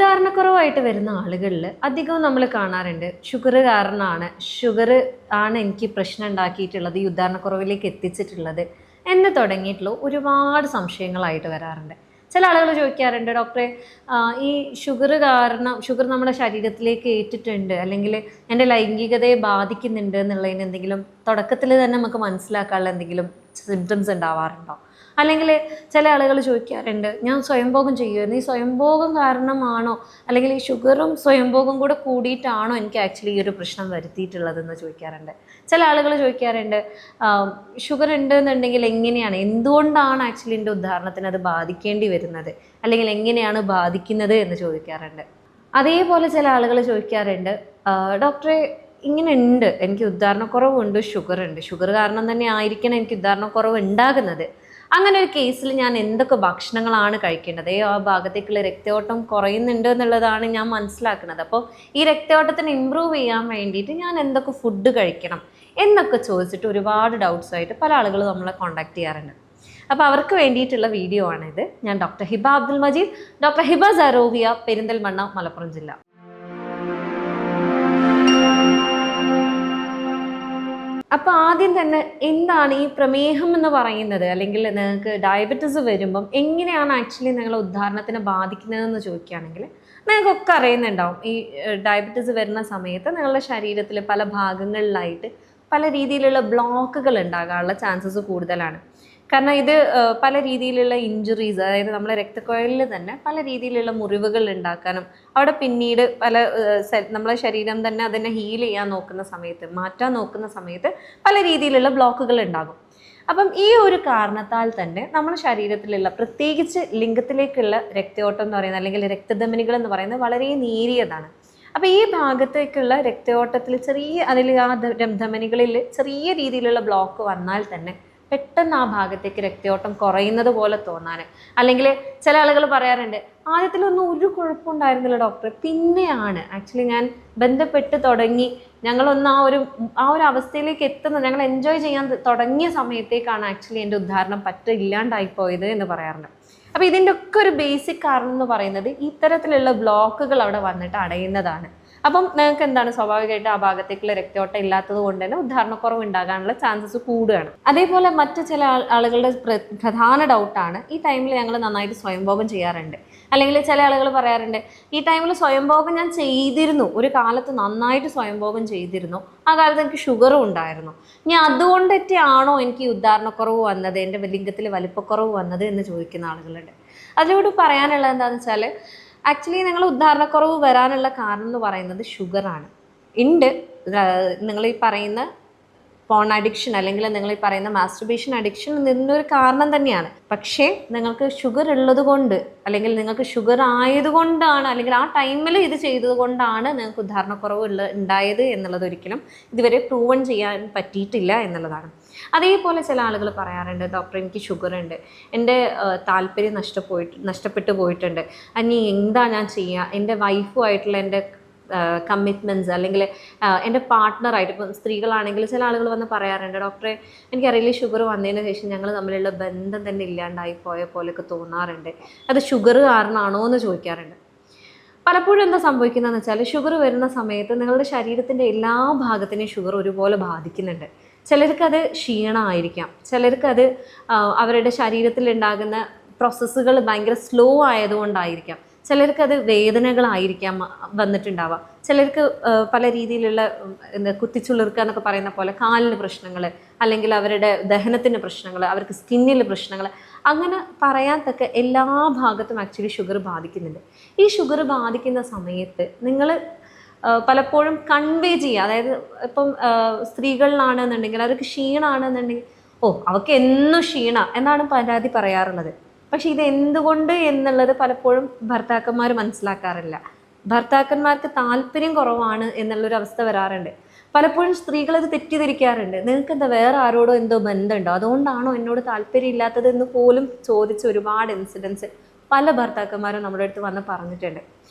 ഉദാഹരണക്കുറവായിട്ട് വരുന്ന ആളുകളിൽ അധികവും നമ്മൾ കാണാറുണ്ട് ഷുഗർ കാരണമാണ്, ഷുഗർ ആണ് എനിക്ക് പ്രശ്നം ഉണ്ടാക്കിയിട്ടുള്ളത്, ഈ ഉദാഹരണക്കുറവിലേക്ക് എത്തിച്ചിട്ടുള്ളത് എന്ന് തുടങ്ങിയിട്ടുള്ള ഒരുപാട് സംശയങ്ങളായിട്ട് വരാറുണ്ട്. ചില ആളുകൾ ചോദിക്കാറുണ്ട്, ഡോക്ടറെ ഈ ഷുഗർ കാരണം ഷുഗർ നമ്മുടെ ശരീരത്തിലേക്ക് ഏറ്റിട്ടുണ്ട് അല്ലെങ്കിൽ എൻ്റെ ലൈംഗികതയെ ബാധിക്കുന്നുണ്ട് എന്നുള്ളതിന് എന്തെങ്കിലും തുടക്കത്തിൽ തന്നെ നമുക്ക് മനസ്സിലാക്കാനുള്ള എന്തെങ്കിലും സിംറ്റംസ് ഉണ്ടാവാറുണ്ടോ? അല്ലെങ്കിൽ ചില ആളുകൾ ചോദിക്കാറുണ്ട്, ഞാൻ സ്വയംഭോഗം ചെയ്യുമായിരുന്നു, ഈ സ്വയംഭോഗം കാരണമാണോ അല്ലെങ്കിൽ ഈ ഷുഗറും സ്വയംഭോഗം കൂടെ കൂടിയിട്ടാണോ എനിക്ക് ആക്ച്വലി ഈ ഒരു പ്രശ്നം വരുത്തിയിട്ടുള്ളതെന്ന് ചോദിക്കാറുണ്ട്. ചില ആളുകൾ ചോദിക്കാറുണ്ട്, ഷുഗർ ഉണ്ട് എന്നുണ്ടെങ്കിൽ എങ്ങനെയാണ്, എന്തുകൊണ്ടാണ് ആക്ച്വലി എൻ്റെ ഉദാഹരണത്തിന് അത് ബാധിക്കേണ്ടി വരുന്നത് അല്ലെങ്കിൽ എങ്ങനെയാണ് ബാധിക്കുന്നത് എന്ന് ചോദിക്കാറുണ്ട്. അതേപോലെ ചില ആളുകൾ ചോദിക്കാറുണ്ട്, ഡോക്ടറെ ഇങ്ങനെ ഉണ്ട്, എനിക്ക് ഉദാഹരണക്കുറവുണ്ട്, ഷുഗർ ഉണ്ട്, ഷുഗർ കാരണം തന്നെ ആയിരിക്കണം എനിക്ക് ഉദാഹരണക്കുറവ് ഉണ്ടാകുന്നത്. അങ്ങനെ ഒരു കേസിൽ ഞാൻ എന്തൊക്കെ ഭക്ഷണങ്ങളാണ് കഴിക്കേണ്ടത്? ആ ഭാഗത്തേക്കുള്ള രക്തയോട്ടം കുറയുന്നുണ്ട് എന്നുള്ളതാണ് ഞാൻ മനസ്സിലാക്കുന്നത്. അപ്പോൾ ഈ രക്തയോട്ടത്തിന് ഇമ്പ്രൂവ് ചെയ്യാൻ വേണ്ടിയിട്ട് ഞാൻ എന്തൊക്കെ ഫുഡ് കഴിക്കണം എന്നൊക്കെ ചോദിച്ചിട്ട് ഒരുപാട് ഡൗട്ട്സായിട്ട് പല ആളുകളും നമ്മളെ കോൺടാക്ട് ചെയ്യാറുണ്ട്. അപ്പോൾ അവർക്ക് വേണ്ടിയിട്ടുള്ള വീഡിയോ ആണിത്. ഞാൻ ഡോക്ടർ ഹിബ അബ്ദുൽ മജീദ്, ഡോക്ടർ ഹിബ സരോവിയ, പെരിന്തൽമണ്ണ, മലപ്പുറം ജില്ല. അപ്പോൾ ആദ്യം തന്നെ എന്താണ് ഈ പ്രമേഹം എന്ന് പറയുന്നത്, അല്ലെങ്കിൽ നിങ്ങൾക്ക് ഡയബറ്റിസ് വരുമ്പം എങ്ങനെയാണ് ആക്ച്വലി നിങ്ങളെ ഉദാഹരണത്തിന് ബാധിക്കുന്നതെന്ന് ചോദിക്കുകയാണെങ്കിൽ നിങ്ങൾക്കൊക്കെ അറിയുന്നുണ്ടാവും, ഈ ഡയബറ്റിസ് വരുന്ന സമയത്ത് നിങ്ങളുടെ ശരീരത്തിൽ പല ഭാഗങ്ങളിലായിട്ട് പല രീതിയിലുള്ള ബ്ലോക്കുകൾ ഉണ്ടാകാനുള്ള ചാൻസസ് കൂടുതലാണ്. കാരണം ഇത് പല രീതിയിലുള്ള ഇഞ്ചുറീസ്, അതായത് നമ്മളെ രക്തക്കുഴലിൽ തന്നെ പല രീതിയിലുള്ള മുറിവുകൾ ഉണ്ടാക്കാനും അവിടെ പിന്നീട് പല നമ്മളെ ശരീരം തന്നെ അതിനെ ഹീൽ ചെയ്യാൻ നോക്കുന്ന സമയത്ത്, മാറ്റാൻ നോക്കുന്ന സമയത്ത് പല രീതിയിലുള്ള ബ്ലോക്കുകൾ ഉണ്ടാകും. അപ്പം ഈ ഒരു കാരണത്താൽ തന്നെ നമ്മുടെ ശരീരത്തിലുള്ള പ്രത്യേകിച്ച് ലിംഗത്തിലേക്കുള്ള രക്തയോട്ടം എന്ന് പറയുന്നത് അല്ലെങ്കിൽ രക്തധമനികൾ എന്ന് പറയുന്നത് വളരെ നേരിയതാണ്. അപ്പോൾ ഈ ഭാഗത്തേക്കുള്ള രക്തയോട്ടത്തിൽ ആ ധമനികളിൽ ചെറിയ രീതിയിലുള്ള ബ്ലോക്ക് വന്നാൽ തന്നെ പെട്ടെന്ന് ആ ഭാഗത്തേക്ക് രക്തയോട്ടം കുറയുന്നത് പോലെ തോന്നാൻ, അല്ലെങ്കിൽ ചില ആളുകൾ പറയാറുണ്ട്, ആദ്യത്തിലൊന്നും ഒരു കുഴപ്പമുണ്ടായിരുന്നില്ല ഡോക്ടറെ, പിന്നെയാണ് ആക്ച്വലി ഞാൻ ബന്ധപ്പെട്ട് തുടങ്ങി, ഞങ്ങളൊന്ന് ആ ഒരു അവസ്ഥയിലേക്ക് എത്തുന്നത്, ഞങ്ങൾ എൻജോയ് ചെയ്യാൻ തുടങ്ങിയ സമയത്തേക്കാണ് ആക്ച്വലി എൻ്റെ ഉദാഹരണം ഇല്ലാണ്ടായിപ്പോയത് എന്ന് പറയാറുണ്ട്. അപ്പോൾ ഇതിൻ്റെ ഒക്കെ ഒരു ബേസിക് കാരണം എന്ന് പറയുന്നത് ഇത്തരത്തിലുള്ള ബ്ലോക്കുകൾ അവിടെ വന്നിട്ട് അടയുന്നതാണ്. അപ്പം നിങ്ങൾക്ക് എന്താണ്, സ്വാഭാവികമായിട്ട് ആ ഭാഗത്തേക്കുള്ള രക്തയോട്ടം ഇല്ലാത്തത് കൊണ്ട് തന്നെ ഉദാഹരണക്കുറവ് ഉണ്ടാകാനുള്ള ചാൻസസ് കൂടുകയാണ്. അതേപോലെ മറ്റു ചില ആളുകളുടെ പ്രധാന ഡൗട്ടാണ്, ഈ ടൈമിൽ ഞങ്ങൾ നന്നായിട്ട് സ്വയംഭോഗം ചെയ്യാറുണ്ട്, അല്ലെങ്കിൽ ചില ആളുകൾ പറയാറുണ്ട്, ഈ ടൈമിൽ സ്വയംഭോഗം ഞാൻ ചെയ്തിരുന്നു, ഒരു കാലത്ത് നന്നായിട്ട് സ്വയംഭോഗം ചെയ്തിരുന്നു, ആ കാലത്ത് എനിക്ക് ഷുഗറും ഉണ്ടായിരുന്നു, ഇനി അതുകൊണ്ടൊക്കെയാണോ എനിക്ക് ഈ ഉദാഹരണക്കുറവ് വന്നത്, എൻ്റെ ലിംഗത്തിൽ വലിപ്പക്കുറവ് വന്നത് എന്ന് ചോദിക്കുന്ന ആളുകളുണ്ട്. അതിലൂടെ പറയാനുള്ളത് എന്താണെന്ന് വെച്ചാൽ, ആക്ച്വലി നിങ്ങൾ ഉദാഹരണക്കുറവ് വരാനുള്ള കാരണം എന്ന് പറയുന്നത് ഷുഗറാണ്. നിങ്ങൾ ഈ പറയുന്ന പോൺ അഡിക്ഷൻ അല്ലെങ്കിൽ നിങ്ങൾ ഈ പറയുന്ന മാസ്റ്റുർബേഷൻ അഡിക്ഷൻ നിന്നൊരു കാരണം തന്നെയാണ്. പക്ഷേ നിങ്ങൾക്ക് ഷുഗർ ഉള്ളത് കൊണ്ട് അല്ലെങ്കിൽ നിങ്ങൾക്ക് ഷുഗർ ആയതുകൊണ്ടാണ് അല്ലെങ്കിൽ ആ ടൈമിൽ ഇത് ചെയ്തത് കൊണ്ടാണ് നിങ്ങൾക്ക് ഉദാഹരണക്കുറവ് ഉണ്ടായത് എന്നുള്ളത് ഒരിക്കലും ഇതുവരെ പ്രൂവൺ ചെയ്യാൻ പറ്റിയിട്ടില്ല എന്നുള്ളതാണ്. അതേപോലെ ചില ആളുകൾ പറയാറുണ്ട്, ഡോക്ടർ എനിക്ക് ഷുഗർ ഉണ്ട്, എൻ്റെ താല്പര്യം നഷ്ടപ്പെട്ടു പോയിട്ടുണ്ട്, ഇനി എന്താ ഞാൻ ചെയ്യുക, എൻ്റെ വൈഫുമായിട്ടുള്ള എൻ്റെ കമ്മിറ്റ്മെൻറ്റ്സ് അല്ലെങ്കിൽ എൻ്റെ പാർട്ട്ണറായിട്ട്, ഇപ്പം സ്ത്രീകളാണെങ്കിൽ ചില ആളുകൾ വന്ന് പറയാറുണ്ട്, ഡോക്ടറെ എനിക്കറിയില്ല ഷുഗർ വന്നതിന് ശേഷം ഞങ്ങൾ തമ്മിലുള്ള ബന്ധം തന്നെ ഇല്ലാണ്ടായി പോയ പോലെയൊക്കെ തോന്നാറുണ്ട്, അത് ഷുഗർ കാരണമാണോ എന്ന് ചോദിക്കാറുണ്ട്. പലപ്പോഴും എന്താ സംഭവിക്കുന്നതെന്ന് വെച്ചാൽ, ഷുഗർ വരുന്ന സമയത്ത് നിങ്ങളുടെ ശരീരത്തിൻ്റെ എല്ലാ ഭാഗത്തിനെയും ഷുഗർ ഒരുപോലെ ബാധിക്കുന്നുണ്ട്. ചിലർക്കത് ക്ഷീണമായിരിക്കാം, ചിലർക്കത് അവരുടെ ശരീരത്തിൽ ഉണ്ടാകുന്ന പ്രോസസ്സുകൾ ഭയങ്കര സ്ലോ ആയതുകൊണ്ടായിരിക്കാം, ചിലർക്കത് വേദനകളായിരിക്കാം വന്നിട്ടുണ്ടാവുക, ചിലർക്ക് പല രീതിയിലുള്ള കുത്തിച്ചുളിർക്കുക എന്നൊക്കെ പറയുന്ന പോലെ കാലിന് പ്രശ്നങ്ങൾ, അല്ലെങ്കിൽ അവരുടെ ദഹനത്തിന് പ്രശ്നങ്ങൾ, അവർക്ക് സ്കിന്നിൽ പ്രശ്നങ്ങൾ, അങ്ങനെ പറയാത്തക്ക എല്ലാ ഭാഗത്തും ആക്ച്വലി ഷുഗർ ബാധിക്കുന്നുണ്ട്. ഈ ഷുഗർ ബാധിക്കുന്ന സമയത്ത് നിങ്ങൾ പലപ്പോഴും കൺവേ ചെയ്യുക, അതായത് ഇപ്പം സ്ത്രീകളിലാണെന്നുണ്ടെങ്കിൽ അവർക്ക് ക്ഷീണമാണെന്നുണ്ടെങ്കിൽ അവർക്ക് എന്നും ക്ഷീണ എന്നാണ് പരാതി പറയാറുള്ളത്. പക്ഷെ ഇത് എന്തുകൊണ്ട് എന്നുള്ളത് പലപ്പോഴും ഭർത്താക്കന്മാർ മനസ്സിലാക്കാറില്ല. ഭർത്താക്കന്മാർക്ക് താല്പര്യം കുറവാണ് എന്നുള്ളൊരു അവസ്ഥ വരാറുണ്ട്. പലപ്പോഴും സ്ത്രീകളത് തെറ്റിദ്ധരിക്കാറുണ്ട്, നിങ്ങൾക്ക് എന്താ വേറെ ആരോടോ എന്തോ ബന്ധമുണ്ടോ, അതുകൊണ്ടാണോ എന്നോട് താല്പര്യം ഇല്ലാത്തത് എന്ന് പോലും ചോദിച്ച ഒരുപാട് ഇൻസിഡൻസ് പല ഭർത്താക്കന്മാരും നമ്മുടെ അടുത്ത് വന്ന് പറഞ്ഞിട്ടുണ്ട്.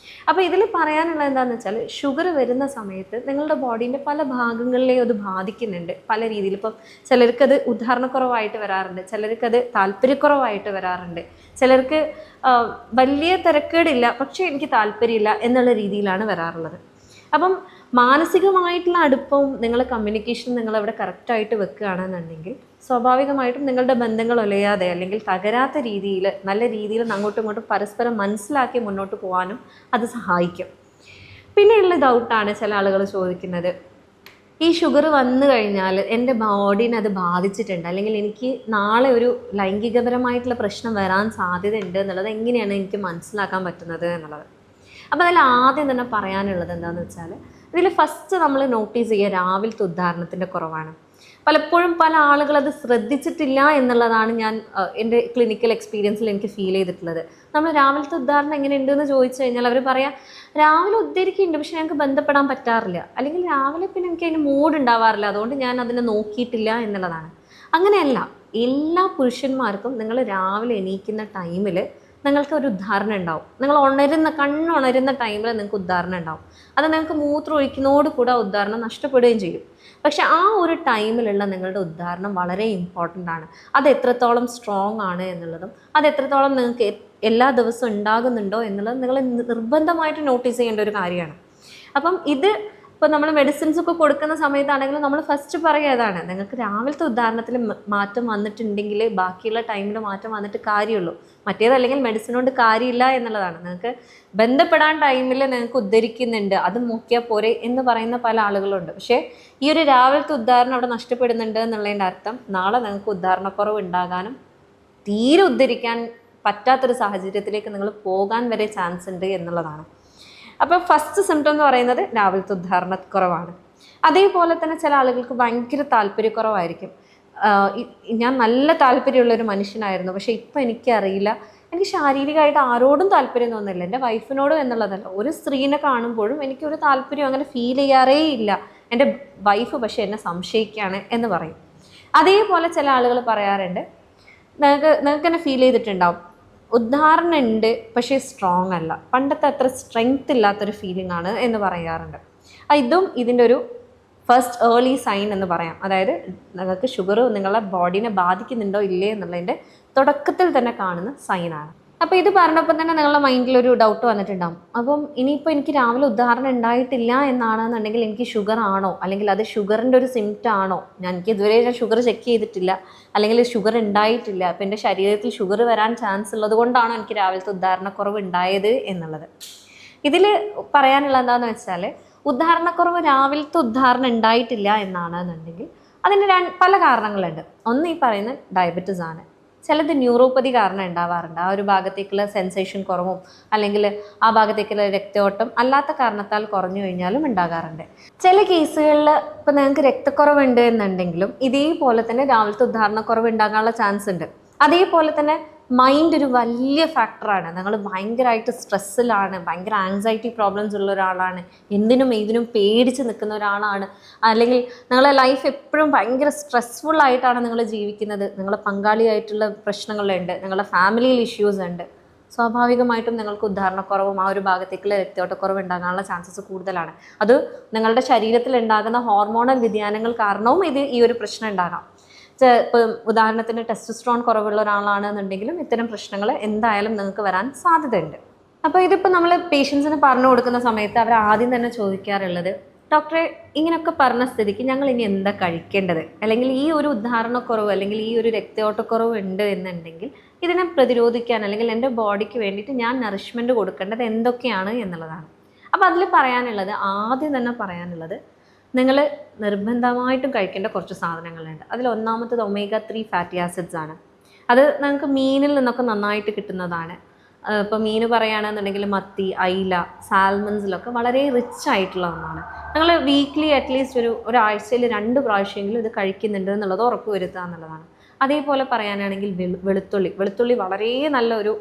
അപ്പോൾ ഇതിൽ പറയാനുള്ളത് എന്താണെന്ന് വെച്ചാൽ, ഷുഗർ വരുന്ന സമയത്ത് നിങ്ങളുടെ ബോഡീൻ്റെ പല ഭാഗങ്ങളിലെയും അത് ബാധിക്കുന്നുണ്ട് പല രീതിയിൽ. ഇപ്പം ചിലർക്കത് ഉദാഹരണക്കുറവായിട്ട് വരാറുണ്ട്, ചിലർക്കത് താല്പര്യക്കുറവായിട്ട് വരാറുണ്ട്, ചിലർക്ക് വലിയ തിരക്കേടില്ല പക്ഷേ എനിക്ക് താല്പര്യമില്ല എന്നുള്ള രീതിയിലാണ് വരാറുള്ളത്. അപ്പം മാനസികമായിട്ടുള്ള അടുപ്പവും നിങ്ങളെ കമ്മ്യൂണിക്കേഷൻ നിങ്ങളവിടെ കറക്റ്റായിട്ട് വെക്കുകയാണെന്നുണ്ടെങ്കിൽ സ്വാഭാവികമായിട്ടും നിങ്ങളുടെ ബന്ധങ്ങൾ ഒലയാതെ അല്ലെങ്കിൽ തകരാത്ത രീതിയിൽ നല്ല രീതിയിൽ അങ്ങോട്ടും ഇങ്ങോട്ടും പരസ്പരം മനസ്സിലാക്കി മുന്നോട്ട് പോകാനും അത് സഹായിക്കും. പിന്നെയുള്ള ഡൗട്ടാണ് ചില ആളുകൾ ചോദിക്കുന്നത്, ഈ ഷുഗർ വന്നു കഴിഞ്ഞാൽ എൻ്റെ ബോഡീനെ അത് ബാധിച്ചിട്ടുണ്ട്, അല്ലെങ്കിൽ എനിക്ക് നാളെ ഒരു ലൈംഗികപരമായിട്ടുള്ള പ്രശ്നം വരാൻ സാധ്യതയുണ്ട് എന്നുള്ളത് എങ്ങനെയാണ് എനിക്ക് മനസ്സിലാക്കാൻ പറ്റുന്നത് എന്നുള്ളത്. അപ്പോൾ അതിൽ ആദ്യം തന്നെ പറയാനുള്ളത് എന്താണെന്ന് വെച്ചാൽ, ഇതിൽ ഫസ്റ്റ് നമ്മൾ നോട്ടീസ് ചെയ്യുക രാവിലത്തെ ഉദ്ധാരണത്തിൻ്റെ കുറവാണ്. പലപ്പോഴും പല ആളുകളത് ശ്രദ്ധിച്ചിട്ടില്ല എന്നുള്ളതാണ് ഞാൻ എൻ്റെ ക്ലിനിക്കൽ എക്സ്പീരിയൻസിൽ എനിക്ക് ഫീൽ ചെയ്തിട്ടുള്ളത്. നമ്മൾ രാവിലത്തെ ഉദ്ധാരണം എങ്ങനെയുണ്ടെന്ന് ചോദിച്ചു കഴിഞ്ഞാൽ അവർ പറയാം, രാവിലെ ഉദ്ധരിക്കുന്നുണ്ട് പക്ഷെ ഞങ്ങൾക്ക് ബന്ധപ്പെടാൻ പറ്റാറില്ല, അല്ലെങ്കിൽ രാവിലെ പിന്നെ എനിക്ക് അതിന് മൂഡ് ഉണ്ടാവാറില്ല, അതുകൊണ്ട് ഞാൻ അതിനെ നോക്കിയിട്ടില്ല എന്നുള്ളതാണ്. അങ്ങനെയല്ല, എല്ലാ പുരുഷന്മാർക്കും നിങ്ങൾ രാവിലെ എണീക്കുന്ന ടൈമിൽ നിങ്ങൾക്ക് ഒരു ഉദ്ധാരണം ഉണ്ടാവും. നിങ്ങൾ കണ്ണുണരുന്ന ടൈമിൽ നിങ്ങൾക്ക് ഉദ്ധാരണം ഉണ്ടാവും. അത് നിങ്ങൾക്ക് മൂത്രം ഒഴിക്കുന്നതോട് കൂടെ ഉദ്ധാരണം നഷ്ടപ്പെടുകയും ചെയ്യും. പക്ഷെ ആ ഒരു ടൈമിലുള്ള നിങ്ങളുടെ ഉദ്ധാരണം വളരെ ഇമ്പോർട്ടൻ്റ് ആണ്. അത് എത്രത്തോളം സ്ട്രോങ് ആണ് എന്നുള്ളതും അത് എത്രത്തോളം നിങ്ങൾക്ക് എല്ലാ ദിവസവും ഉണ്ടാകുന്നുണ്ടോ എന്നുള്ളത് നിങ്ങൾ നിർബന്ധമായിട്ട് നോട്ടീസ് ചെയ്യേണ്ട ഒരു കാര്യമാണ്. അപ്പം ഇത് ഇപ്പോൾ നമ്മൾ മെഡിസിൻസ് ഒക്കെ കൊടുക്കുന്ന സമയത്താണെങ്കിലും നമ്മൾ ഫസ്റ്റ് പറയുന്നതാണ്, നിങ്ങൾക്ക് രാവിലത്തെ ഉദ്ധാരണത്തിൽ മാറ്റം വന്നിട്ടുണ്ടെങ്കിൽ ബാക്കിയുള്ള ടൈമിൽ മാറ്റം വന്നിട്ട് കാര്യമുള്ളൂ, മറ്റേതല്ലെങ്കിൽ മെഡിസിൻ കൊണ്ട് കാര്യമില്ല എന്നുള്ളതാണ്. നിങ്ങൾക്ക് ബന്ധപ്പെടാൻ ടൈമിൽ നിങ്ങൾക്ക് ഉദ്ധരിക്കുന്നുണ്ട്, അത് നോക്കിയാൽ പോരെ എന്ന് പറയുന്ന പല ആളുകളുണ്ട്. പക്ഷേ ഈ ഒരു രാവിലത്തെ ഉദ്ധാരണം അവിടെ നഷ്ടപ്പെടുന്നുണ്ട് എന്നുള്ളതിൻ്റെ അർത്ഥം നാളെ നിങ്ങൾക്ക് ഉദ്ധാരണക്കുറവ് ഉണ്ടാകാനും തീരെ ഉദ്ധരിക്കാൻ പറ്റാത്തൊരു സാഹചര്യത്തിലേക്ക് നിങ്ങൾ പോകാൻ വരെ ചാൻസ് ഉണ്ട് എന്നുള്ളതാണ്. അപ്പോൾ ഫസ്റ്റ് സിംറ്റം എന്ന് പറയുന്നത് രാവിലത്തെ ഉദ്ധാരണക്കുറവാണ്. അതേപോലെ തന്നെ ചില ആളുകൾക്ക് ഭയങ്കര താല്പര്യക്കുറവായിരിക്കും. ഞാൻ നല്ല താല്പര്യമുള്ളൊരു മനുഷ്യനായിരുന്നു, പക്ഷേ ഇപ്പം എനിക്കറിയില്ല, എനിക്ക് ശാരീരികമായിട്ട് ആരോടും താല്പര്യം തോന്നുന്നില്ല, എൻ്റെ വൈഫിനോടും എന്നുള്ളതല്ല, ഒരു സ്ത്രീനെ കാണുമ്പോഴും എനിക്കൊരു താല്പര്യം അങ്ങനെ ഫീൽ ചെയ്യാറേ ഇല്ല, എൻ്റെ വൈഫ് പക്ഷേ എന്നെ സംശയിക്കുകയാണ് എന്ന് പറയും. അതേപോലെ ചില ആളുകൾ പറയാറുണ്ട്, നിങ്ങൾക്ക് തന്നെ ഫീൽ ചെയ്തിട്ടുണ്ടാവും, ഉദ്ധാരണം ഉണ്ട് പക്ഷേ സ്ട്രോങ് അല്ല, പണ്ടത്തെ അത്ര സ്ട്രെങ്ത് ഇല്ലാത്തൊരു ഫീലിംഗ് ആണ് എന്ന് പറയാറുണ്ട്. ഇതും ഇതിൻ്റെ ഒരു ഫസ്റ്റ് ഏർലി സൈൻ എന്ന് പറയാം. അതായത് നിങ്ങൾക്ക് ഷുഗർ നിങ്ങളുടെ ബോഡീനെ ബാധിക്കുന്നുണ്ടോ ഇല്ലേ എന്നുള്ളതിൻ്റെ തുടക്കത്തിൽ തന്നെ കാണുന്ന സൈനാണ്. അപ്പോൾ ഇത് പറഞ്ഞപ്പോൾ തന്നെ നിങ്ങളുടെ മൈൻഡിലൊരു ഡൗട്ട് വന്നിട്ടുണ്ടാകും, അപ്പം ഇനിയിപ്പോൾ എനിക്ക് രാവിലെ ഉദ്ധാരണം ഉണ്ടായിട്ടില്ല എന്നാണെന്നുണ്ടെങ്കിൽ എനിക്ക് ഷുഗർ ആണോ, അല്ലെങ്കിൽ അത് ഷുഗറിൻ്റെ ഒരു സിംറ്റം ആണോ, എനിക്ക് ഇതുവരെ ഞാൻ ഷുഗർ ചെക്ക് ചെയ്തിട്ടില്ല, അല്ലെങ്കിൽ ഷുഗർ ഉണ്ടായിട്ടില്ല, അപ്പോൾ എൻ്റെ ശരീരത്തിൽ ഷുഗർ വരാൻ ചാൻസ് ഉള്ളത് കൊണ്ടാണോ എനിക്ക് രാവിലത്തെ ഉദ്ധാരണക്കുറവ് ഉണ്ടായത് എന്നുള്ളത്. ഇതിൽ പറയാനുള്ളത് എന്താണെന്ന് വെച്ചാൽ, ഉദ്ധാരണക്കുറവ് രാവിലത്തെ ഉദ്ധാരണം ഉണ്ടായിട്ടില്ല എന്നാണെന്നുണ്ടെങ്കിൽ അതിന് പല കാരണങ്ങളുണ്ട്. ഒന്ന് ഈ പറയുന്ന ഡയബറ്റിസ് ആണ്. ചിലത് ന്യൂറോപ്പതി കാരണം ഉണ്ടാവാറുണ്ട്, ആ ഒരു ഭാഗത്തേക്കുള്ള സെൻസേഷൻ കുറവും അല്ലെങ്കിൽ ആ ഭാഗത്തേക്കുള്ള രക്തയോട്ടം അല്ലാത്ത കാരണത്താൽ കുറഞ്ഞു കഴിഞ്ഞാലും ഉണ്ടാകാറുണ്ട്. ചില കേസുകളിൽ ഇപ്പോൾ നിങ്ങൾക്ക് രക്തക്കുറവുണ്ട് എന്നുണ്ടെങ്കിലും ഇതേപോലെ തന്നെ രാവിലത്തെ ഉദ്ധാരണക്കുറവ് ഉണ്ടാകാനുള്ള ചാൻസ് ഉണ്ട്. അതേപോലെ തന്നെ മൈൻഡ് ഒരു വലിയ ഫാക്ടറാണ്. നിങ്ങൾ ഭയങ്കരമായിട്ട് സ്ട്രെസ്സിലാണ്, ഭയങ്കര ആങ്സൈറ്റി പ്രോബ്ലംസ് ഉള്ള ഒരാളാണ്, എന്തിനും ഏതിനും പേടിച്ച് നിൽക്കുന്ന ഒരാളാണ്, അല്ലെങ്കിൽ നിങ്ങളെ ലൈഫ് എപ്പോഴും ഭയങ്കര സ്ട്രെസ്ഫുള്ളായിട്ടാണ് നിങ്ങൾ ജീവിക്കുന്നത്, നിങ്ങളെ പങ്കാളിയായിട്ടുള്ള പ്രശ്നങ്ങളുണ്ട്, നിങ്ങളുടെ ഫാമിലിയിൽ ഇഷ്യൂസ് ഉണ്ട്, സ്വാഭാവികമായിട്ടും നിങ്ങൾക്ക് ഉദ്ധാരണക്കുറവും ആ ഒരു ഭാഗത്തേക്കുള്ള രക്തയോട്ടക്കുറവ് ഉണ്ടാകാനുള്ള ചാൻസസ് കൂടുതലാണ്. അത് നിങ്ങളുടെ ശരീരത്തിൽ ഉണ്ടാകുന്ന ഹോർമോണൽ വ്യതിയാനങ്ങൾ കാരണവും ഈ ഒരു പ്രശ്നം ഉണ്ടാകാം. ഇപ്പം ഉദാഹരണത്തിന് ടെസ്റ്റോസ്റ്ററോൺ കുറവുള്ള ഒരാളാണെന്നുണ്ടെങ്കിലും ഇത്തരം പ്രശ്നങ്ങൾ എന്തായാലും നിങ്ങൾക്ക് വരാൻ സാധ്യതയുണ്ട്. അപ്പോൾ ഇതിപ്പോൾ നമ്മൾ പേഷ്യൻസിന് പറഞ്ഞു കൊടുക്കുന്ന സമയത്ത് അവർ ആദ്യം തന്നെ ചോദിക്കാറുള്ളത്, ഡോക്ടറെ ഇങ്ങനെയൊക്കെ പറഞ്ഞ സ്ഥിതിക്ക് ഞങ്ങൾ ഇനി എന്താ കഴിക്കേണ്ടത്, അല്ലെങ്കിൽ ഈ ഒരു ഉദ്ധാരണക്കുറവ് അല്ലെങ്കിൽ ഈ ഒരു രക്തയോട്ടക്കുറവ് ഉണ്ട് എന്നുണ്ടെങ്കിൽ ഇതിനെ പ്രതിരോധിക്കാൻ അല്ലെങ്കിൽ എൻ്റെ ബോഡിക്ക് വേണ്ടിയിട്ട് ഞാൻ നറിഷ്മെൻറ്റ് കൊടുക്കേണ്ടത് എന്തൊക്കെയാണ് എന്നുള്ളതാണ്. അപ്പോൾ അതിൽ പറയാനുള്ളത്, ആദ്യം തന്നെ പറയാനുള്ളത്, നിങ്ങൾ നിർബന്ധമായിട്ടും കഴിക്കേണ്ട കുറച്ച് സാധനങ്ങളുണ്ട്. അതിൽ ഒന്നാമത്തത് omega-3 ഫാറ്റി ആസിഡ്സ് ആണ്. അത് നിങ്ങൾക്ക് മീനിൽ നിന്നൊക്കെ നന്നായിട്ട് കിട്ടുന്നതാണ്. ഇപ്പോൾ മീൻ പറയുകയാണെന്നുണ്ടെങ്കിൽ മത്തി, അയില, സാൽമൺസിലൊക്കെ വളരെ റിച്ച് ആയിട്ടുള്ള ഒന്നാണ്. നിങ്ങൾ വീക്ക്ലി അറ്റ്ലീസ്റ്റ് ഒരാഴ്ചയിൽ 2 പ്രാവശ്യമെങ്കിലും ഇത് കഴിക്കുന്നുണ്ട് എന്നുള്ളത് ഉറപ്പ് വരുത്തുക എന്നുള്ളതാണ്. അതേപോലെ പറയാനാണെങ്കിൽ വെളുത്തുള്ളി വളരെ നല്ലൊരു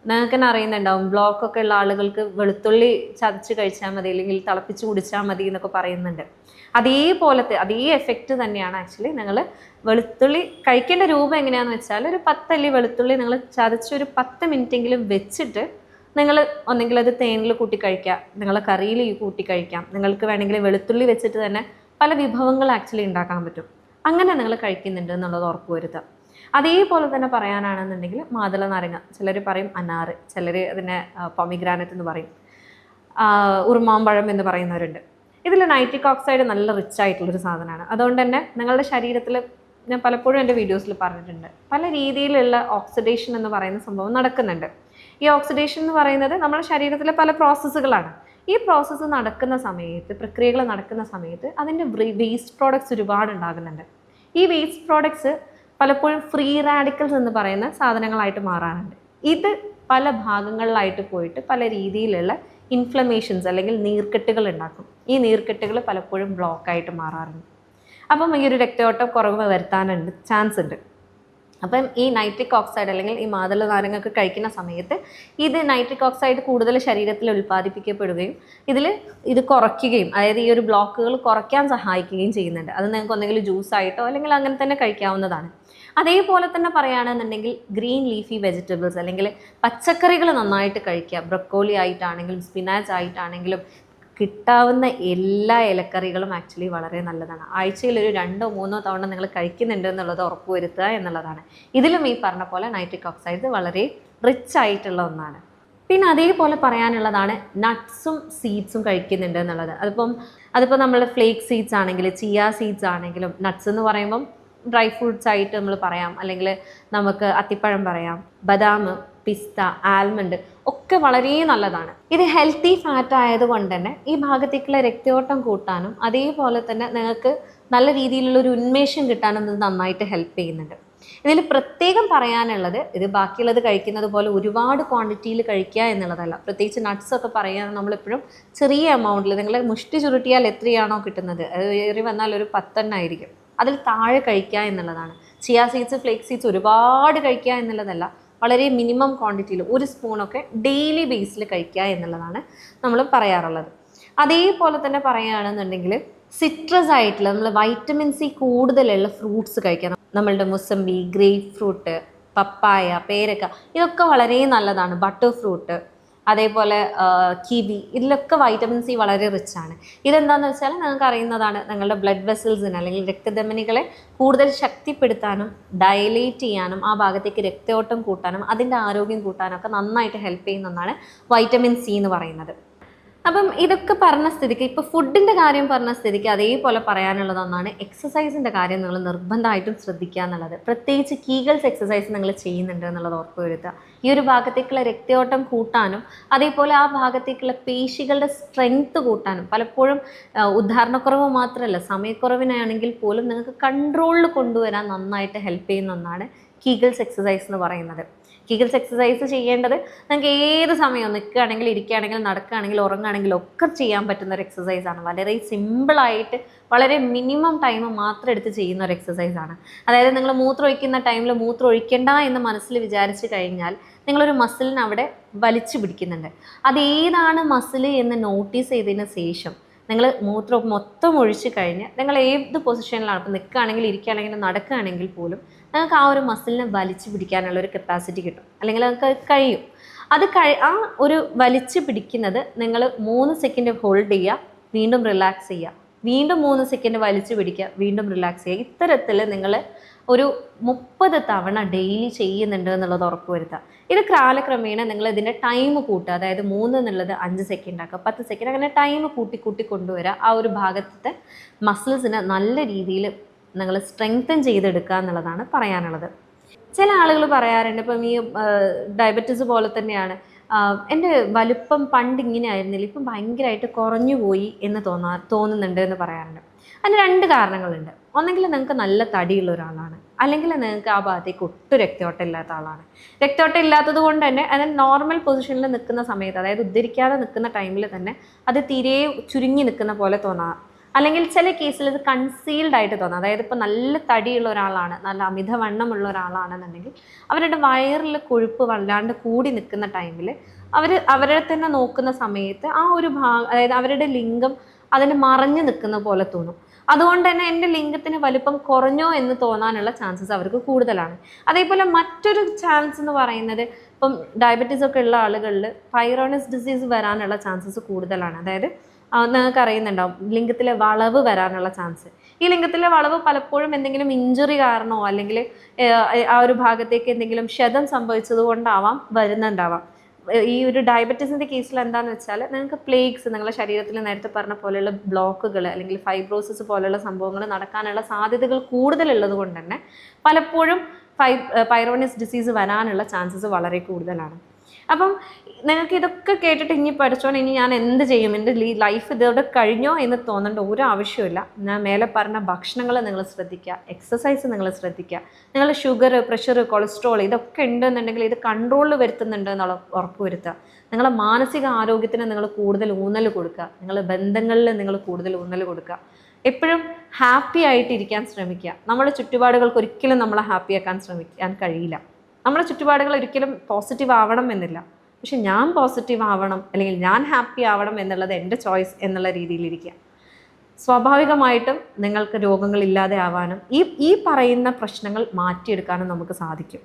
നിങ്ങൾക്ക് തന്നെ അറിയുന്നുണ്ടാവും, ബ്ലോക്കൊക്കെ ഉള്ള ആളുകൾക്ക് വെളുത്തുള്ളി ചതച്ച് കഴിച്ചാൽ മതി അല്ലെങ്കിൽ തിളപ്പിച്ച് കുടിച്ചാൽ മതി എന്നൊക്കെ പറയുന്നുണ്ട്. അതേപോലത്തെ അതേ എഫക്റ്റ് തന്നെയാണ് ആക്ച്വലി നിങ്ങൾ വെളുത്തുള്ളി കഴിക്കേണ്ട രൂപം എങ്ങനെയാണെന്ന് വെച്ചാൽ, ഒരു 10 അല്ലി വെളുത്തുള്ളി നിങ്ങൾ ചതച്ച് ഒരു 10 മിനിറ്റെങ്കിലും വെച്ചിട്ട് നിങ്ങൾ ഒന്നെങ്കിൽ അത് തേനിൽ കൂട്ടി കഴിക്കാം, നിങ്ങളെ കറിയിൽ കൂട്ടി കഴിക്കാം, നിങ്ങൾക്ക് വേണമെങ്കിൽ വെളുത്തുള്ളി വെച്ചിട്ട് തന്നെ പല വിഭവങ്ങൾ ആക്ച്വലി ഉണ്ടാക്കാൻ പറ്റും. അങ്ങനെ നിങ്ങൾ കഴിക്കുന്നുണ്ട് എന്നുള്ളത് ഉറപ്പ് വരുത്തുക. അതേപോലെ തന്നെ പറയാനാണെന്നുണ്ടെങ്കിൽ മാതള നാരങ്ങ, ചിലർ പറയും അനാറ്, ചിലർ അതിനെ പൊമിഗ്രാനറ്റ് എന്ന് പറയും, ഉറുമാമ്പഴം എന്ന് പറയുന്നവരുണ്ട്. ഇതിൽ നൈട്രിക് ഓക്സൈഡ് നല്ല റിച്ച് ആയിട്ടുള്ളൊരു സാധനമാണ്. അതുകൊണ്ട് തന്നെ നിങ്ങളുടെ ശരീരത്തിൽ, ഞാൻ പലപ്പോഴും എൻ്റെ വീഡിയോസിൽ പറഞ്ഞിട്ടുണ്ട്, പല രീതിയിലുള്ള ഓക്സിഡേഷൻ എന്ന് പറയുന്ന സംഭവം നടക്കുന്നുണ്ട്. ഈ ഓക്സിഡേഷൻ എന്ന് പറയുന്നത് നമ്മുടെ ശരീരത്തിലെ പല പ്രോസസ്സുകളാണ്. ഈ പ്രോസസ്സ് നടക്കുന്ന സമയത്ത്, പ്രക്രിയകൾ നടക്കുന്ന സമയത്ത് അതിൻ്റെ വേസ്റ്റ് പ്രോഡക്ട്സ് ഒരുപാട് ഉണ്ടാകുന്നുണ്ട്. ഈ വേസ്റ്റ് പ്രോഡക്ട്സ് പലപ്പോഴും ഫ്രീ റാഡിക്കൽസ് എന്ന് പറയുന്ന സാധനങ്ങളായിട്ട് മാറാറുണ്ട്. ഇത് പല ഭാഗങ്ങളിലായിട്ട് പോയിട്ട് പല രീതിയിലുള്ള ഇൻഫ്ലമേഷൻസ് അല്ലെങ്കിൽ നീർക്കെട്ടുകൾ ഉണ്ടാക്കും. ഈ നീർക്കെട്ടുകൾ പലപ്പോഴും ബ്ലോക്കായിട്ട് മാറാറുണ്ട്. അപ്പം ഈ ഒരു രക്തയോട്ടം കുറവ് വരുത്താനുണ്ട് ചാൻസ് ഉണ്ട്. അപ്പം ഈ നൈട്രിക് ഓക്സൈഡ് അല്ലെങ്കിൽ ഈ മാതള നാരങ്ങയൊക്കെ കഴിക്കുന്ന സമയത്ത് ഇത് നൈട്രിക് ഓക്സൈഡ് കൂടുതൽ ശരീരത്തിൽ ഉൽപ്പാദിപ്പിക്കപ്പെടുകയും ഇത് കുറയ്ക്കുകയും, അതായത് ഈ ഒരു ബ്ലോക്കുകൾ കുറയ്ക്കാൻ സഹായിക്കുകയും ചെയ്യുന്നുണ്ട്. അത് നിങ്ങൾക്ക് ഒന്നെങ്കിൽ ജ്യൂസായിട്ടോ അല്ലെങ്കിൽ അങ്ങനെ തന്നെ കഴിക്കാവുന്നതാണ്. അതേപോലെ തന്നെ പറയുകയാണെന്നുണ്ടെങ്കിൽ ഗ്രീൻ ലീഫി വെജിറ്റബിൾസ് അല്ലെങ്കിൽ പച്ചക്കറികൾ നന്നായിട്ട് കഴിക്കുക. ബ്രക്കോളി ആയിട്ടാണെങ്കിലും സ്പിനാച്ച് ആയിട്ടാണെങ്കിലും കിട്ടാവുന്ന എല്ലാ ഇലക്കറികളും ആക്ച്വലി വളരെ നല്ലതാണ്. ആഴ്ചയിൽ ഒരു 2-3 തവണ നിങ്ങൾ കഴിക്കുന്നുണ്ട് എന്നുള്ളത് ഉറപ്പുവരുത്തുക എന്നുള്ളതാണ്. ഇതിലും ഈ പറഞ്ഞ പോലെ നൈട്രിക് ഓക്സൈഡ് വളരെ റിച്ച് ആയിട്ടുള്ള ഒന്നാണ്. പിന്നെ അതേപോലെ പറയാനുള്ളതാണ് നട്ട്സും സീഡ്സും കഴിക്കുന്നുണ്ട് എന്നുള്ളത്. അതിപ്പോൾ നമ്മൾ ഫ്ലേക്ക് സീഡ്സ് ആണെങ്കിൽ, ചിയ സീഡ്സ് ആണെങ്കിലും, നട്ട്സ് എന്ന് പറയുമ്പം ഡ്രൈ ഫ്രൂട്ട്സ് ആയിട്ട് നമ്മൾ പറയാം, അല്ലെങ്കിൽ നമുക്ക് അത്തിപ്പഴം പറയാം, ബദാം, പിസ്ത, ആൽമണ്ട് ഒക്കെ വളരെ നല്ലതാണ്. ഇത് ഹെൽത്തി ഫാറ്റ് ആയതുകൊണ്ട് തന്നെ ഈ ഭാഗത്തേക്കുള്ള രക്തയോട്ടം കൂട്ടാനും അതേപോലെ തന്നെ നിങ്ങൾക്ക് നല്ല രീതിയിലുള്ള ഒരു ഉന്മേഷം കിട്ടാനും ഇത് നന്നായിട്ട് ഹെൽപ്പ് ചെയ്യുന്നുണ്ട്. ഇതിൽ പ്രത്യേകം പറയാനുള്ളത്, ഇത് ബാക്കിയുള്ളത് കഴിക്കുന്നത് പോലെ ഒരുപാട് ക്വാണ്ടിറ്റിയിൽ കഴിക്കുക എന്നുള്ളതല്ല. പ്രത്യേകിച്ച് നട്ട്സ് ഒക്കെ പറയാൻ നമ്മളെപ്പോഴും ചെറിയ എമൗണ്ടിൽ, നിങ്ങൾ മുഷ്ടി ചുരുട്ടിയാൽ എത്രയാണോ കിട്ടുന്നത്, അത് ഏറി വന്നാൽ ഒരു 10 ആയിരിക്കും, അതിൽ താഴെ കഴിക്കുക എന്നുള്ളതാണ്. ചിയ സീഡ്സ്, ഫ്ലേക്ക് സീഡ്സ് ഒരുപാട് കഴിക്കുക എന്നുള്ളതല്ല, വളരെ മിനിമം ക്വാണ്ടിറ്റിയിൽ 1 സ്പൂണൊക്കെ ഡെയിലി ബേസിൽ കഴിക്കുക എന്നുള്ളതാണ് നമ്മൾ പറയാറുള്ളത്. അതേപോലെ തന്നെ പറയുകയാണെന്നുണ്ടെങ്കിൽ സിട്രസ് ആയിട്ടുള്ള, നമ്മൾ വൈറ്റമിൻ സി കൂടുതലുള്ള ഫ്രൂട്ട്സ് കഴിക്കണം. നമ്മളുടെ മുസമ്പി, ഗ്രേപ്പ് ഫ്രൂട്ട്, പപ്പായ, പേരക്ക, ഇതൊക്കെ വളരെ നല്ലതാണ്. ബട്ടർ ഫ്രൂട്ട്, അതേപോലെ കിവി, ഇതിലൊക്കെ വൈറ്റമിൻ സി വളരെ റിച്ചാണ്. ഇതെന്താണെന്ന് വെച്ചാൽ നിങ്ങൾക്ക് അറിയുന്നതാണ്, നിങ്ങളുടെ ബ്ലഡ് വെസൽസിന് അല്ലെങ്കിൽ രക്തധമനികളെ കൂടുതൽ ശക്തിപ്പെടുത്താനും ഡയലേറ്റ് ചെയ്യാനും ആ ഭാഗത്തേക്ക് രക്തയോട്ടം കൂട്ടാനും അതിൻ്റെ ആരോഗ്യം കൂട്ടാനും ഒക്കെ നന്നായിട്ട് ഹെൽപ്പ് ചെയ്യുന്ന ഒന്നാണ് വൈറ്റമിൻ സി എന്ന് പറയുന്നത്. അപ്പം ഇതൊക്കെ പറഞ്ഞ സ്ഥിതിക്ക്, ഇപ്പോൾ ഫുഡിൻ്റെ കാര്യം പറഞ്ഞ സ്ഥിതിക്ക് അതേപോലെ പറയാനുള്ളത് ഒന്നാണ് എക്സസൈസിൻ്റെ കാര്യം നിങ്ങൾ നിർബന്ധമായിട്ടും ശ്രദ്ധിക്കുക എന്നുള്ളത്. പ്രത്യേകിച്ച് കീഗൽസ് എക്സസൈസ് നിങ്ങൾ ചെയ്യുന്നുണ്ട് എന്നുള്ളത് ഉറപ്പുവരുത്തുക. ഈ ഒരു ഭാഗത്തേക്കുള്ള രക്തയോട്ടം കൂട്ടാനും അതേപോലെ ആ ഭാഗത്തേക്കുള്ള പേശികളുടെ സ്ട്രെങ്ത് കൂട്ടാനും, പലപ്പോഴും ഉദാഹരണക്കുറവ് മാത്രമല്ല സമയക്കുറവിനാണെങ്കിൽ പോലും നിങ്ങൾക്ക് കൺട്രോളിൽ കൊണ്ടുവരാൻ നന്നായിട്ട് ഹെൽപ്പ് ചെയ്യുന്ന ഒന്നാണ് കീഗൽസ് എക്സസൈസ് എന്ന് പറയുന്നത്. കീഗൽസ് എക്സസൈസ് ചെയ്യേണ്ടത് നിങ്ങൾക്ക് ഏത് സമയവും, നിൽക്കുകയാണെങ്കിൽ, ഇരിക്കുകയാണെങ്കിൽ, നടക്കുകയാണെങ്കിൽ, ഉറങ്ങുകയാണെങ്കിലും ഒക്കെ ചെയ്യാൻ പറ്റുന്ന ഒരു എക്സസൈസാണ്. വളരെ സിമ്പിളായിട്ട് വളരെ മിനിമം ടൈം മാത്രം എടുത്ത് ചെയ്യുന്ന ഒരു എക്സസൈസാണ്. അതായത് നിങ്ങൾ മൂത്രം ഒഴിക്കുന്ന ടൈമിൽ മൂത്രം ഒഴിക്കേണ്ട എന്ന് മനസ്സിൽ വിചാരിച്ച് കഴിഞ്ഞാൽ നിങ്ങളൊരു മസിലിനെ അവിടെ വലിച്ചു പിടിക്കുന്നുണ്ട്. അതേതാണ് മസിൽ എന്ന് നോട്ടീസ് ചെയ്തതിന് ശേഷം നിങ്ങൾ മൂത്രം മൊത്തം ഒഴിച്ച് കഴിഞ്ഞ് നിങ്ങൾ ഏത് പൊസിഷനിലാണ്, ഇപ്പോൾ നിൽക്കുകയാണെങ്കിൽ, ഇരിക്കുകയാണെങ്കിൽ, നടക്കുകയാണെങ്കിൽ പോലും നിങ്ങൾക്ക് ആ ഒരു മസിലിനെ വലിച്ചു പിടിക്കാനുള്ള ഒരു കപ്പാസിറ്റി കിട്ടും, അല്ലെങ്കിൽ നിങ്ങൾക്ക് കഴിയും. ആ ഒരു വലിച്ചു പിടിക്കുന്നത് നിങ്ങൾ 3 സെക്കൻഡ് ഹോൾഡ് ചെയ്യുക, വീണ്ടും റിലാക്സ് ചെയ്യുക, വീണ്ടും 3 സെക്കൻഡ് വലിച്ചു പിടിക്കുക, വീണ്ടും റിലാക്സ് ചെയ്യുക. ഇത്തരത്തിൽ നിങ്ങൾ ഒരു 30 തവണ ഡെയിലി ചെയ്യുന്നുണ്ട് എന്നുള്ളത് ഉറപ്പുവരുത്തുക. ഇത് കാലക്രമേണ നിങ്ങൾ ഇതിൻ്റെ ടൈം കൂട്ടുക, അതായത് 3 എന്നുള്ളത് 5 സെക്കൻഡ് ആക്കുക, 10 സെക്കൻഡ്, അങ്ങനെ ടൈം കൂട്ടി കൊണ്ടുവരിക. ആ ഒരു ഭാഗത്തെ മസിൽസിനെ നല്ല രീതിയിൽ നിങ്ങൾ സ്ട്രെങ്തൻ ചെയ്തെടുക്കുക എന്നുള്ളതാണ് പറയാനുള്ളത്. ചില ആളുകൾ പറയാറുണ്ട്, ഇപ്പം ഈ ഡയബറ്റീസ് പോലെ തന്നെയാണ്, എൻ്റെ വലുപ്പം പണ്ട് ഇങ്ങനെ ആയിരുന്നില്ല, ഇപ്പം ഭയങ്കരമായിട്ട് കുറഞ്ഞു പോയി എന്ന് തോന്നുന്നുണ്ട് എന്ന് പറയാറുണ്ട്. അതിന് 2 കാരണങ്ങളുണ്ട്. ഒന്നെങ്കിൽ നിങ്ങൾക്ക് നല്ല തടിയുള്ള ഒരാളാണ്, അല്ലെങ്കിൽ നിങ്ങൾക്ക് ആ ഭാഗത്തേക്ക് ഒട്ടും രക്തയോട്ടം ഇല്ലാത്ത ആളാണ്. രക്തയോട്ടം ഇല്ലാത്തത് കൊണ്ട് തന്നെ അത് നോർമൽ പൊസിഷനിൽ നിൽക്കുന്ന സമയത്ത്, അതായത് ഉദ്ധരിക്കാതെ നിൽക്കുന്ന ടൈമിൽ തന്നെ അത് തീരെ ചുരുങ്ങി നിൽക്കുന്ന പോലെ തോന്നാം. അല്ലെങ്കിൽ ചില കേസിൽ ഇത് കൺസീൽഡ് ആയിട്ട് തോന്നാം. അതായത് ഇപ്പോൾ നല്ല തടിയുള്ള ഒരാളാണ്, നല്ല അമിതവണ്ണമുള്ള ഒരാളാണെന്നുണ്ടെങ്കിൽ അവരുടെ വയറിൽ കൊഴുപ്പ് വല്ലാണ്ട് കൂടി നിൽക്കുന്ന ടൈമിൽ അവരെ തന്നെ നോക്കുന്ന സമയത്ത് ആ ഒരു അതായത് അവരുടെ ലിംഗം അതിന് മറഞ്ഞു നിൽക്കുന്ന പോലെ തോന്നും. അതുകൊണ്ട് തന്നെ എൻ്റെ ലിംഗത്തിന് വലിപ്പം കുറഞ്ഞോ എന്ന് തോന്നാനുള്ള ചാൻസസ് അവർക്ക് കൂടുതലാണ്. അതേപോലെ മറ്റൊരു ചാൻസ് എന്ന് പറയുന്നത്, ഇപ്പം ഡയബറ്റീസ് ഒക്കെ ഉള്ള ആളുകളിൽ പൈറോണിസ് ഡിസീസ് വരാനുള്ള ചാൻസസ് കൂടുതലാണ്. അതായത് നിങ്ങൾക്ക് അറിയുന്നുണ്ടാവും, ലിംഗത്തിലെ വളവ് വരാനുള്ള ചാൻസ്. ഈ ലിംഗത്തിലെ വളവ് പലപ്പോഴും എന്തെങ്കിലും ഇഞ്ചുറി കാരണമോ അല്ലെങ്കിൽ ആ ഒരു ഭാഗത്തേക്ക് എന്തെങ്കിലും ക്ഷതം സംഭവിച്ചത് കൊണ്ടാവാം വരുന്നുണ്ടാവാം. ഈ ഒരു ഡയബറ്റീസിൻ്റെ കേസിൽ എന്താണെന്ന് വെച്ചാൽ, നിങ്ങൾക്ക് പ്ലേഗ്സ്, നിങ്ങളുടെ ശരീരത്തിൽ നേരത്തെ പറഞ്ഞ പോലെയുള്ള ബ്ലോക്കുകൾ അല്ലെങ്കിൽ ഫൈബ്രോസിസ് പോലെയുള്ള സംഭവങ്ങൾ നടക്കാനുള്ള സാധ്യതകൾ കൂടുതലുള്ളത് കൊണ്ട് തന്നെ പലപ്പോഴും പൈറോണിസ് ഡിസീസ് വരാനുള്ള ചാൻസസ് വളരെ കൂടുതലാണ്. അപ്പം നിങ്ങൾക്ക് ഇതൊക്കെ കേട്ടിട്ട് ഇനി പഠിച്ചോണ്ട് ഇനി ഞാൻ എന്ത് ചെയ്യും, എൻ്റെ ലൈഫ് ഇതോടെ കഴിഞ്ഞോ എന്ന് തോന്നേണ്ട ഒരു ആവശ്യമില്ല. ഞാൻ മേലെ പറഞ്ഞ ഭക്ഷണങ്ങൾ നിങ്ങൾ ശ്രദ്ധിക്കുക, എക്സസൈസ് നിങ്ങൾ ശ്രദ്ധിക്കുക, നിങ്ങൾ ഷുഗർ, പ്രഷർ, കൊളസ്ട്രോൾ ഇതൊക്കെ ഉണ്ടെന്നുണ്ടെങ്കിൽ ഇത് കൺട്രോളിൽ വരുത്തുന്നുണ്ട് എന്നുള്ള ഉറപ്പ് വരുത്തുക. നിങ്ങളുടെ മാനസിക ആരോഗ്യത്തിന് നിങ്ങൾ കൂടുതൽ ഊന്നൽ കൊടുക്കുക, നിങ്ങളുടെ ബന്ധങ്ങളിൽ നിങ്ങൾ കൂടുതൽ ഊന്നൽ കൊടുക്കുക. എപ്പോഴും ഹാപ്പി ആയിട്ടിരിക്കാൻ ശ്രമിക്കുക. നമ്മുടെ ചുറ്റുപാടുകൾക്ക് ഒരിക്കലും നമ്മളെ ഹാപ്പിയാക്കാൻ ശ്രമിക്കാൻ കഴിയില്ല. നമ്മുടെ ചുറ്റുപാടുകൾ ഒരിക്കലും പോസിറ്റീവ് ആവണം എന്നില്ല, പക്ഷെ ഞാൻ പോസിറ്റീവ് ആവണം അല്ലെങ്കിൽ ഞാൻ ഹാപ്പി ആവണം എന്നുള്ളത് എൻ്റെ ചോയ്സ് എന്നുള്ള രീതിയിലിരിക്കുക. സ്വാഭാവികമായിട്ടും നിങ്ങൾക്ക് രോഗങ്ങളില്ലാതെ ആവാനും ഈ പറയുന്ന പ്രശ്നങ്ങൾ മാറ്റിയെടുക്കാനും നമുക്ക് സാധിക്കും.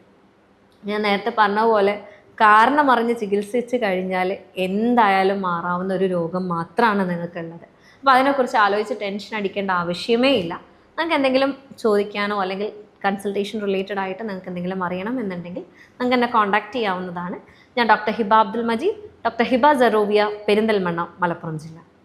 ഞാൻ നേരത്തെ പറഞ്ഞ പോലെ കാരണം അറിഞ്ഞ് ചികിത്സിച്ച് കഴിഞ്ഞാൽ എന്തായാലും മാറാവുന്ന ഒരു രോഗം മാത്രമാണ് നിങ്ങൾക്കുള്ളത്. അപ്പോൾ അതിനെക്കുറിച്ച് ആലോചിച്ച് ടെൻഷൻ അടിക്കേണ്ട ആവശ്യമേ ഇല്ല. നിങ്ങൾക്ക് എന്തെങ്കിലും ചോദിക്കാനോ അല്ലെങ്കിൽ കൺസൾട്ടേഷൻ റിലേറ്റഡ് ആയിട്ട് നിങ്ങൾക്ക് എന്തെങ്കിലും അറിയണം എന്നുണ്ടെങ്കിൽ നിങ്ങൾക്ക് എന്നെ കോൺടാക്റ്റ് ചെയ്യാവുന്നതാണ്. ഞാൻ ഡോക്ടർ ഹിബ അബ്ദുൽ മജീദ്, ഡോക്ടർ ഹിബ സറോവിയ, പെരിന്തൽമണ്ണ, മലപ്പുറം ജില്ല.